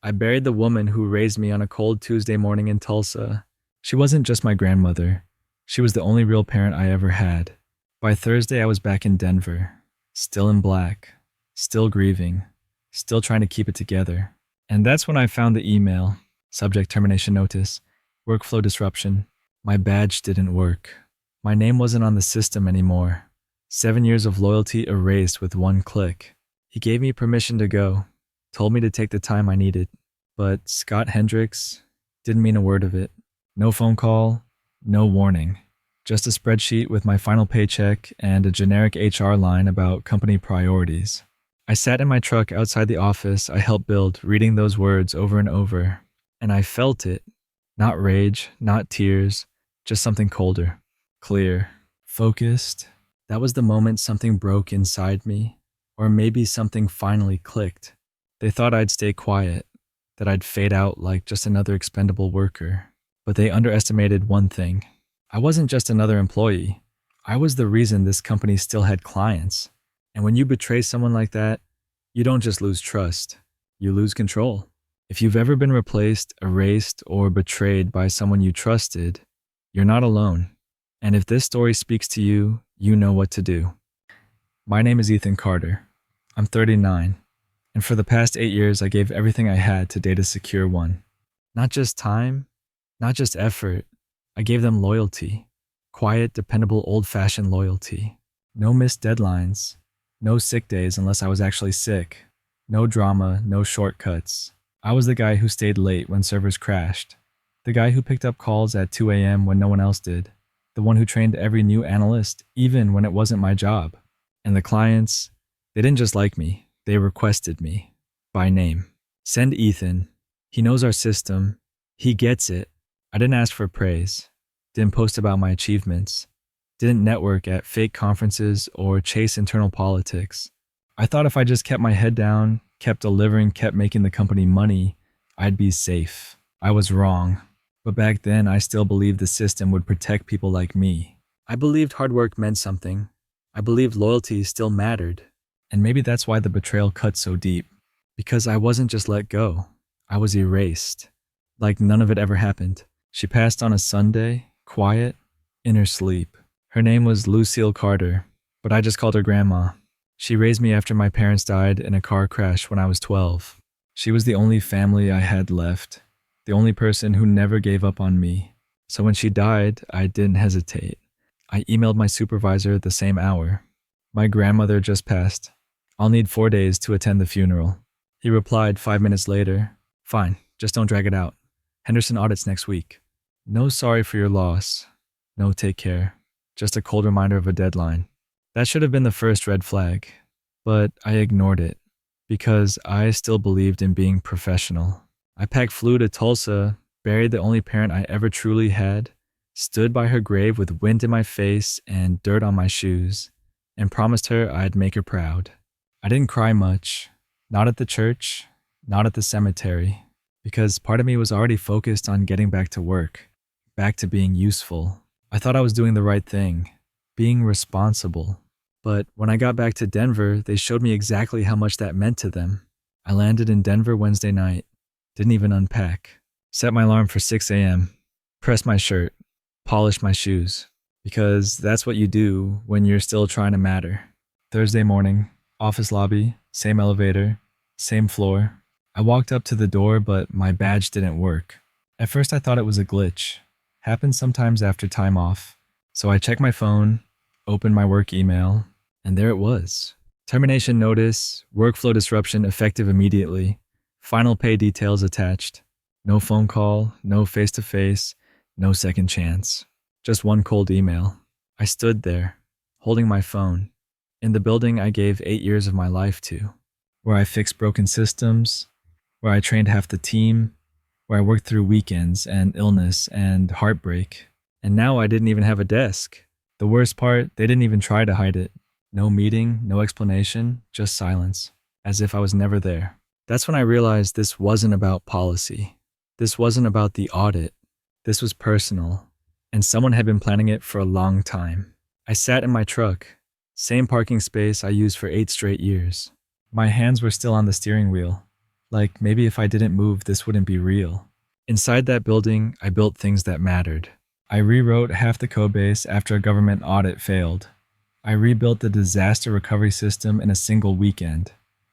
I buried the woman who raised me on a cold Tuesday morning in Tulsa. She wasn't just my grandmother. She was the only real parent I ever had. By Thursday, I was back in Denver, still in black, still grieving, still trying to keep it together. And that's when I found the email, subject termination notice, workflow disruption. My badge didn't work. My name wasn't on the system anymore. 7 years of loyalty erased with one click. He gave me permission to go, told me to take the time I needed. But Scott Hendricks didn't mean a word of it. No phone call, no warning. Just a spreadsheet with my final paycheck and a generic HR line about company priorities. I sat in my truck outside the office I helped build, reading those words over and over. And I felt it. Not rage, not tears, just something colder, clear, focused. That was the moment something broke inside me. Or maybe something finally clicked. They thought I'd stay quiet, that I'd fade out like just another expendable worker. But they underestimated one thing. I wasn't just another employee. I was the reason this company still had clients. And when you betray someone like that, you don't just lose trust, you lose control. If you've ever been replaced, erased, or betrayed by someone you trusted, you're not alone. And if this story speaks to you, you know what to do. My name is Ethan Carter. I'm 39. And for the past 8 years, I gave everything I had to date a secure one. Not just time, not just effort. I gave them loyalty. Quiet, dependable, old-fashioned loyalty. No missed deadlines. No sick days unless I was actually sick. No drama, no shortcuts. I was the guy who stayed late when servers crashed. The guy who picked up calls at 2 a.m. when no one else did. The one who trained every new analyst, even when it wasn't my job. And the clients, they didn't just like me. They requested me. By name. Send Ethan. He knows our system. He gets it. I didn't ask for praise. Didn't post about my achievements. Didn't network at fake conferences or chase internal politics. I thought if I just kept my head down, kept delivering, kept making the company money, I'd be safe. I was wrong. But back then, I still believed the system would protect people like me. I believed hard work meant something. I believed loyalty still mattered. And maybe that's why the betrayal cut so deep. Because I wasn't just let go. I was erased. Like none of it ever happened. She passed on a Sunday, quiet, in her sleep. Her name was Lucille Carter, but I just called her Grandma. She raised me after my parents died in a car crash when I was 12. She was the only family I had left, the only person who never gave up on me. So when she died, I didn't hesitate. I emailed my supervisor the same hour. My grandmother just passed. I'll need 4 days to attend the funeral. He replied 5 minutes later, fine, just don't drag it out. Henderson audits next week. No sorry for your loss. No take care. Just a cold reminder of a deadline. That should have been the first red flag, but I ignored it because I still believed in being professional. I packed flew to Tulsa, buried the only parent I ever truly had, stood by her grave with wind in my face and dirt on my shoes, and promised her I'd make her proud. I didn't cry much, not at the church, not at the cemetery, because part of me was already focused on getting back to work, back to being useful. I thought I was doing the right thing, being responsible. But when I got back to Denver, they showed me exactly how much that meant to them. I landed in Denver Wednesday night, didn't even unpack, set my alarm for 6 a.m., pressed my shirt, polished my shoes, because that's what you do when you're still trying to matter. Thursday morning, office lobby, same elevator, same floor. I walked up to the door, but my badge didn't work. At first I thought it was a glitch. Happens sometimes after time off. So I checked my phone, opened my work email, and there it was. Termination notice, workflow disruption effective immediately, final pay details attached. No phone call, no face-to-face, no second chance. Just one cold email. I stood there, holding my phone, in the building I gave 8 years of my life to, where I fixed broken systems, where I trained half the team, where I worked through weekends and illness and heartbreak. And now I didn't even have a desk. The worst part, they didn't even try to hide it. No meeting, no explanation, just silence, as if I was never there. That's when I realized this wasn't about policy. This wasn't about the audit. This was personal, and someone had been planning it for a long time. I sat in my truck, same parking space I used for 8 straight years. My hands were still on the steering wheel. Like maybe if I didn't move, this wouldn't be real. Inside that building, I built things that mattered. I rewrote half the codebase after a government audit failed. I rebuilt the disaster recovery system in a single weekend.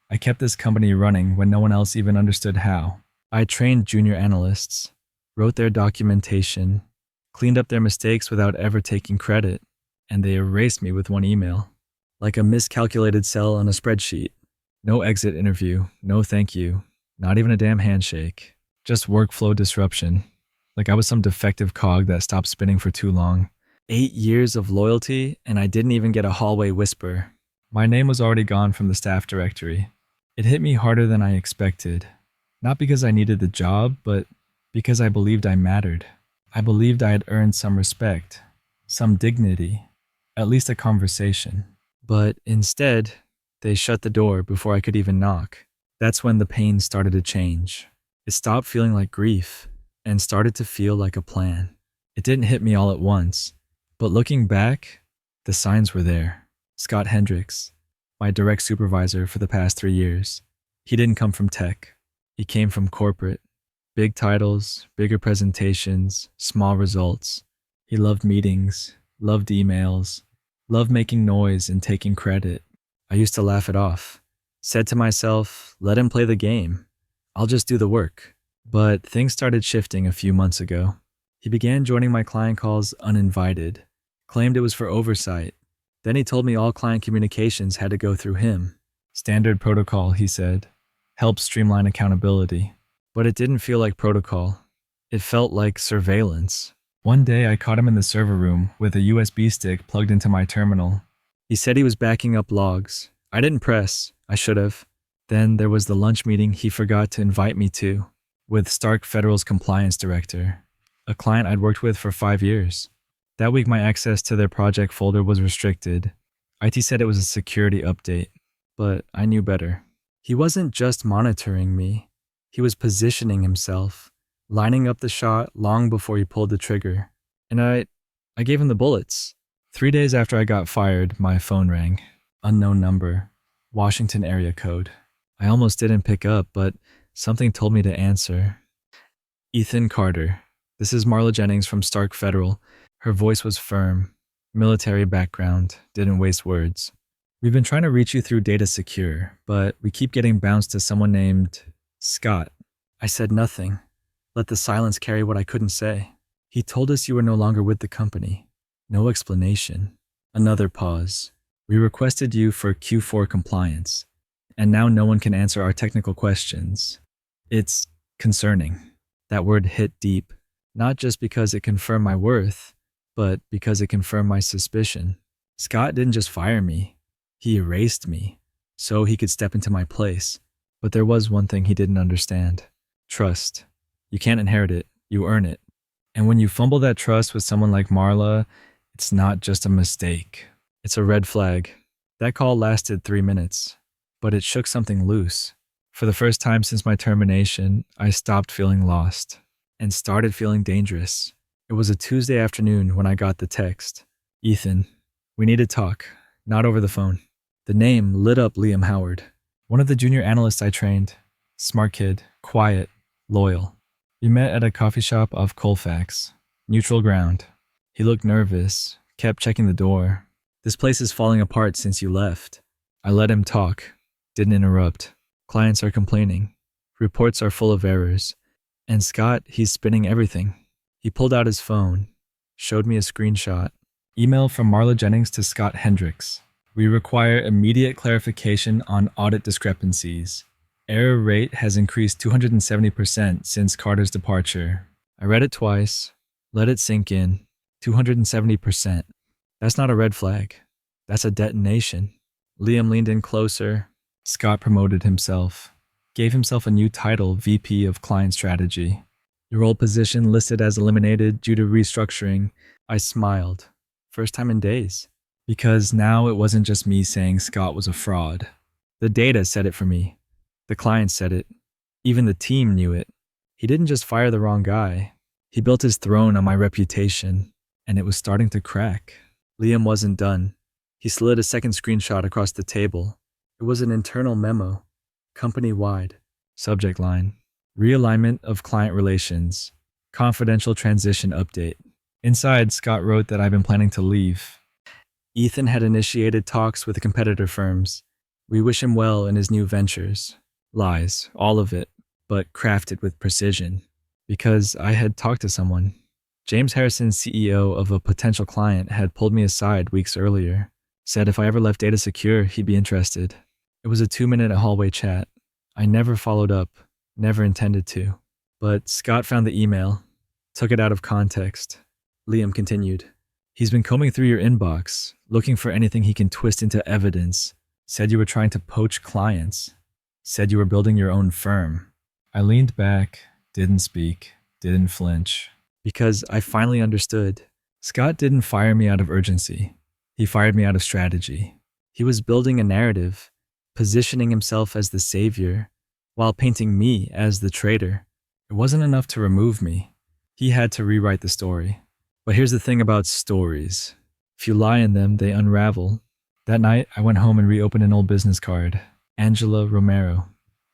I kept this company running when no one else even understood how. I trained junior analysts, wrote their documentation, cleaned up their mistakes without ever taking credit, and they erased me with one email. Like a miscalculated cell on a spreadsheet. No exit interview, no thank you, not even a damn handshake. Just workflow disruption. Like I was some defective cog that stopped spinning for too long. 8 years of loyalty, and I didn't even get a hallway whisper. My name was already gone from the staff directory. It hit me harder than I expected. Not because I needed the job, but because I believed I mattered. I believed I had earned some respect, some dignity, at least a conversation. But instead, they shut the door before I could even knock. That's when the pain started to change. It stopped feeling like grief and started to feel like a plan. It didn't hit me all at once, but looking back, the signs were there. Scott Hendricks, my direct supervisor for the past 3 years. He didn't come from tech. He came from corporate. Big titles, bigger presentations, small results. He loved meetings, loved emails, loved making noise and taking credit. I used to laugh it off. Said to myself, let him play the game. I'll just do the work. But things started shifting a few months ago. He began joining my client calls uninvited, claimed it was for oversight. Then he told me all client communications had to go through him. Standard protocol, he said. Helps streamline accountability. But it didn't feel like protocol. It felt like surveillance. One day I caught him in the server room with a USB stick plugged into my terminal. He said he was backing up logs. I didn't press. I should have. Then there was the lunch meeting he forgot to invite me to, with Stark Federal's compliance director, a client I'd worked with for 5 years. That week my access to their project folder was restricted. IT said it was a security update, but I knew better. He wasn't just monitoring me. He was positioning himself, lining up the shot long before he pulled the trigger. And I gave him the bullets. 3 days after I got fired, my phone rang. Unknown number. Washington area code. I almost didn't pick up, but something told me to answer. Ethan Carter. This is Marla Jennings from Stark Federal. Her voice was firm. Military background. Didn't waste words. We've been trying to reach you through Data Secure, but we keep getting bounced to someone named Scott. I said nothing. Let the silence carry what I couldn't say. He told us you were no longer with the company. No explanation. Another pause. We requested you for Q4 compliance, and now no one can answer our technical questions. It's concerning. That word hit deep, not just because it confirmed my worth, but because it confirmed my suspicion. Scott didn't just fire me. He erased me, so he could step into my place. But there was one thing he didn't understand. Trust. You can't inherit it, you earn it. And when you fumble that trust with someone like Marla, it's not just a mistake. It's a red flag. That call lasted 3 minutes, but it shook something loose. For the first time since my termination, I stopped feeling lost and started feeling dangerous. It was a Tuesday afternoon when I got the text. Ethan, we need to talk, not over the phone. The name lit up Liam Howard, one of the junior analysts I trained. Smart kid, quiet, loyal. We met at a coffee shop off Colfax. Neutral ground. He looked nervous, kept checking the door. This place is falling apart since you left. I let him talk, didn't interrupt. Clients are complaining. Reports are full of errors. And Scott, he's spinning everything. He pulled out his phone, showed me a screenshot. Email from Marla Jennings to Scott Hendricks. We require immediate clarification on audit discrepancies. Error rate has increased 270% since Carter's departure. I read it twice, let it sink in. 270%. That's not a red flag. That's a detonation. Liam leaned in closer. Scott promoted himself. Gave himself a new title, VP of Client Strategy. Your old position listed as eliminated due to restructuring. I smiled. First time in days. Because now it wasn't just me saying Scott was a fraud. The data said it for me. The client said it. Even the team knew it. He didn't just fire the wrong guy. He built his throne on my reputation, and it was starting to crack. Liam wasn't done. He slid a second screenshot across the table. It was an internal memo, company-wide. Subject line: Realignment of client relations. Confidential transition update. Inside, Scott wrote that I've been planning to leave. Ethan had initiated talks with competitor firms. We wish him well in his new ventures. Lies, all of it, but crafted with precision. Because I had talked to someone. James Harrison, CEO of a potential client, had pulled me aside weeks earlier. Said if I ever left Data Secure, he'd be interested. It was a 2-minute hallway chat. I never followed up, never intended to. But Scott found the email, took it out of context. Liam continued. He's been combing through your inbox, looking for anything he can twist into evidence. Said you were trying to poach clients. Said you were building your own firm. I leaned back, didn't speak, didn't flinch. Because I finally understood. Scott didn't fire me out of urgency. He fired me out of strategy. He was building a narrative, positioning himself as the savior, while painting me as the traitor. It wasn't enough to remove me. He had to rewrite the story. But here's the thing about stories. If you lie in them, they unravel. That night, I went home and reopened an old business card. Angela Romero,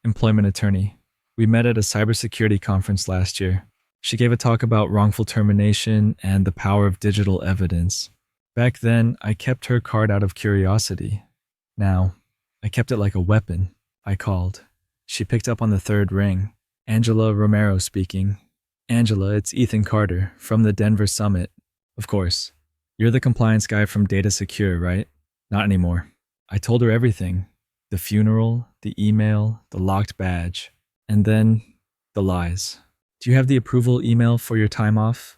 employment attorney. We met at a cybersecurity conference last year. She gave a talk about wrongful termination and the power of digital evidence. Back then, I kept her card out of curiosity. Now, I kept it like a weapon. I called. She picked up on the third ring. Angela Romero speaking. Angela, it's Ethan Carter from the Denver Summit. Of course. You're the compliance guy from Data Secure, right? Not anymore. I told her everything. The funeral, the email, the locked badge, and then the lies. Do you have the approval email for your time off?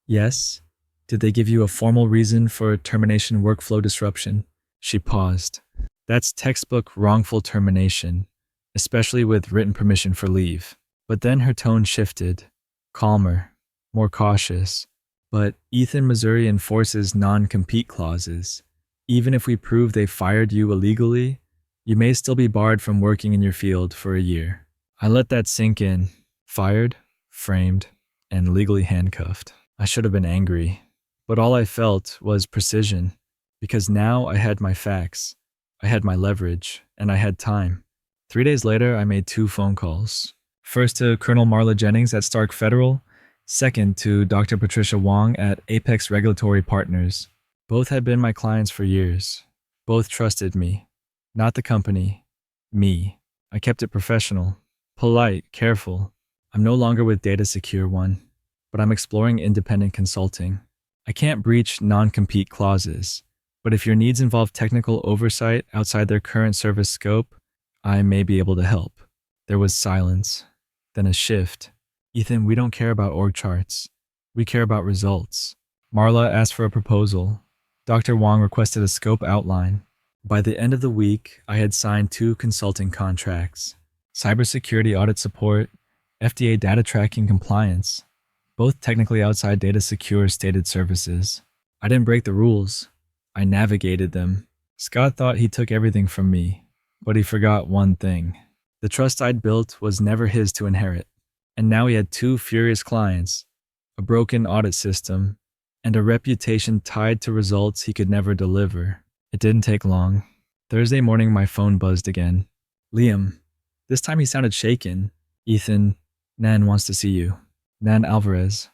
Yes. Did they give you a formal reason for termination workflow disruption? She paused. That's textbook wrongful termination, especially with written permission for leave. But then her tone shifted. Calmer, more cautious. But Ethan, Missouri enforces non-compete clauses. Even if we prove they fired you illegally, you may still be barred from working in your field for a year. I let that sink in. Fired, framed, and legally handcuffed. I should have been angry. But all I felt was precision, because now I had my facts. I had my leverage, and I had time. 3 days later, I made 2 phone calls. First to Colonel Marla Jennings at Stark Federal, second to Dr. Patricia Wong at Apex Regulatory Partners. Both had been my clients for years. Both trusted me. Not the company. Me. I kept it professional. Polite, careful. I'm no longer with Data Secure One, but I'm exploring independent consulting. I can't breach non-compete clauses, but if your needs involve technical oversight outside their current service scope, I may be able to help. There was silence. Then a shift. Ethan, we don't care about org charts. We care about results. Marla asked for a proposal. Dr. Wong requested a scope outline. By the end of the week, I had signed 2 consulting contracts. Cybersecurity audit support, FDA data tracking compliance, both technically outside Data Secure stated services. I didn't break the rules. I navigated them. Scott thought he took everything from me, but he forgot one thing. The trust I'd built was never his to inherit. And now he had 2 furious clients, a broken audit system, and a reputation tied to results he could never deliver. It didn't take long. Thursday morning, my phone buzzed again. Liam. This time he sounded shaken. Ethan, Nan wants to see you. Nan Alvarez,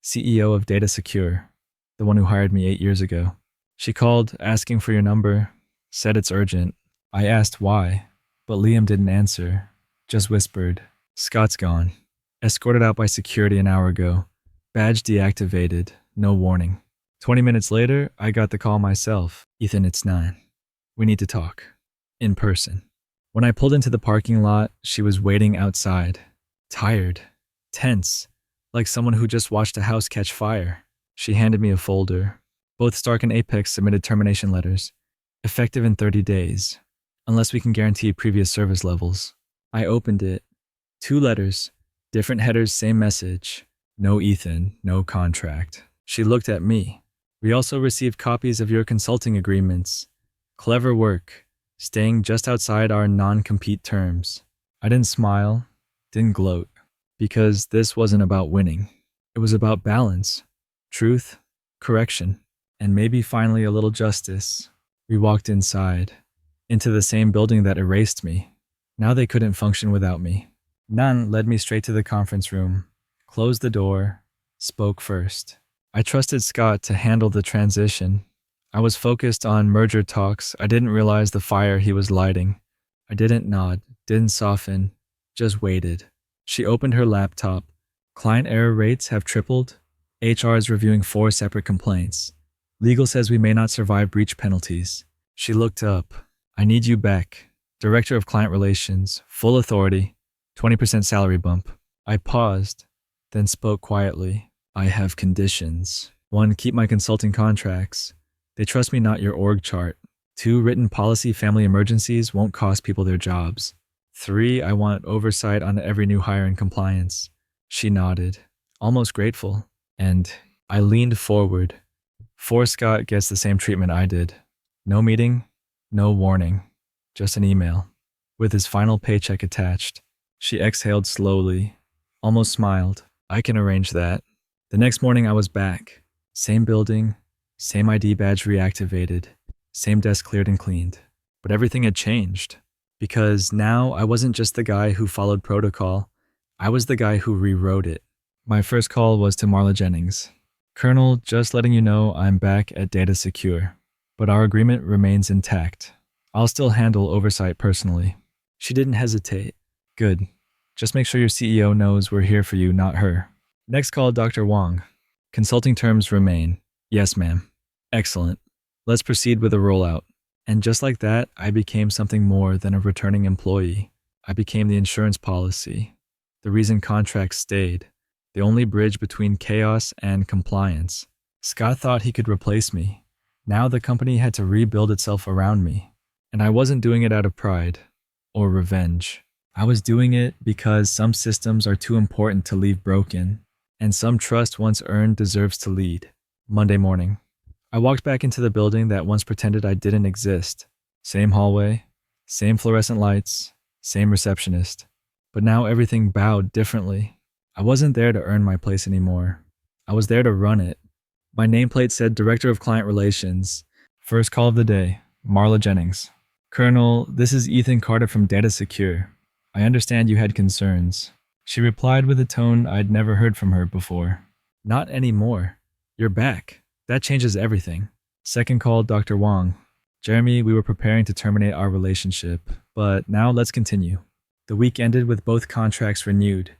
CEO of Data Secure, the one who hired me 8 years ago. She called, asking for your number, said it's urgent. I asked why, but Liam didn't answer, just whispered, Scott's gone. Escorted out by security an hour ago. Badge deactivated, no warning. 20 minutes later, I got the call myself. Ethan, it's 9. We need to talk. In person. When I pulled into the parking lot, she was waiting outside. Tired. Tense. Like someone who just watched a house catch fire. She handed me a folder. Both Stark and Apex submitted termination letters. Effective in 30 days. Unless we can guarantee previous service levels. I opened it. 2 letters. Different headers, same message. No Ethan, no contract. She looked at me. We also received copies of your consulting agreements. Clever work, staying just outside our non-compete terms. I didn't smile, didn't gloat, because this wasn't about winning. It was about balance, truth, correction, and maybe finally a little justice. We walked inside, into the same building that erased me. Now they couldn't function without me. None led me straight to the conference room, closed the door, spoke first. I trusted Scott to handle the transition. I was focused on merger talks. I didn't realize the fire he was lighting. I didn't nod, didn't soften, just waited. She opened her laptop. Client error rates have tripled. HR is reviewing 4 separate complaints. Legal says we may not survive breach penalties. She looked up. I need you back. Director of Client Relations, full authority, 20% salary bump. I paused, then spoke quietly. I have conditions. 1, keep my consulting contracts. They trust me, not your org chart. 2, written policy family emergencies won't cost people their jobs. 3, I want oversight on every new hire in compliance. She nodded, almost grateful, and I leaned forward. 4, Scott gets the same treatment I did. No meeting, no warning, just an email, with his final paycheck attached. She exhaled slowly, almost smiled. I can arrange that. The next morning I was back. Same building, same ID badge reactivated, same desk cleared and cleaned. But everything had changed, because now I wasn't just the guy who followed protocol, I was the guy who rewrote it. My first call was to Marla Jennings. Colonel, just letting you know I'm back at Data Secure, but our agreement remains intact. I'll still handle oversight personally. She didn't hesitate. Good. Just make sure your CEO knows we're here for you, not her. Next call, Dr. Wong. Consulting terms remain. Yes, ma'am. Excellent. Let's proceed with a rollout. And just like that, I became something more than a returning employee. I became the insurance policy, the reason contracts stayed, the only bridge between chaos and compliance. Scott thought he could replace me. Now the company had to rebuild itself around me. And I wasn't doing it out of pride or revenge. I was doing it because some systems are too important to leave broken, and some trust once earned deserves to lead. Monday morning. I walked back into the building that once pretended I didn't exist. Same hallway, same fluorescent lights, same receptionist. But now everything bowed differently. I wasn't there to earn my place anymore. I was there to run it. My nameplate said Director of Client Relations. First call of the day, Marla Jennings. Colonel, this is Ethan Carter from Data Secure. I understand you had concerns. She replied with a tone I'd never heard from her before. Not anymore. You're back. That changes everything. Second call, Dr. Wong. Jeremy, we were preparing to terminate our relationship, but now let's continue. The week ended with both contracts renewed,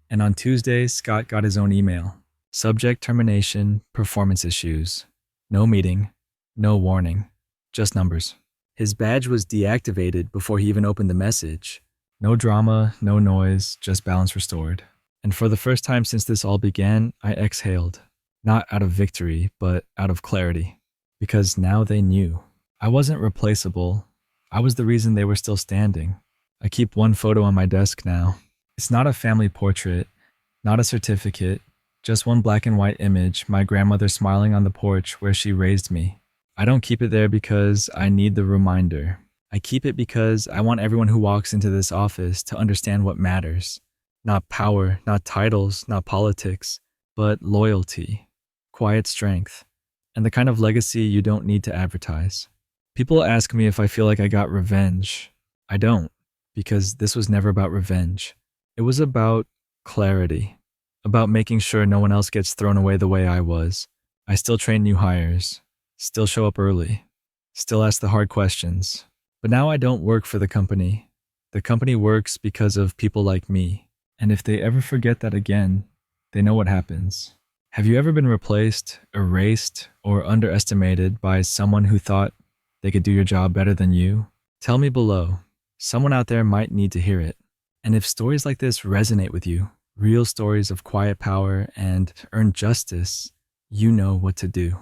and on Tuesday, Scott got his own email. Subject termination, performance issues. No meeting, no warning, just numbers. His badge was deactivated before he even opened the message. No drama, no noise, just balance restored. And for the first time since this all began, I exhaled. Not out of victory, but out of clarity. Because now they knew. I wasn't replaceable. I was the reason they were still standing. I keep one photo on my desk now. It's not a family portrait, not a certificate, just one black and white image, my grandmother smiling on the porch where she raised me. I don't keep it there because I need the reminder. I keep it because I want everyone who walks into this office to understand what matters. Not power, not titles, not politics, but loyalty, quiet strength, and the kind of legacy you don't need to advertise. People ask me if I feel like I got revenge. I don't, because this was never about revenge. It was about clarity, about making sure no one else gets thrown away the way I was. I still train new hires, still show up early, still ask the hard questions. But now I don't work for the company. The company works because of people like me. And if they ever forget that again, they know what happens. Have you ever been replaced, erased, or underestimated by someone who thought they could do your job better than you? Tell me below. Someone out there might need to hear it. And if stories like this resonate with you, real stories of quiet power and earned justice, you know what to do.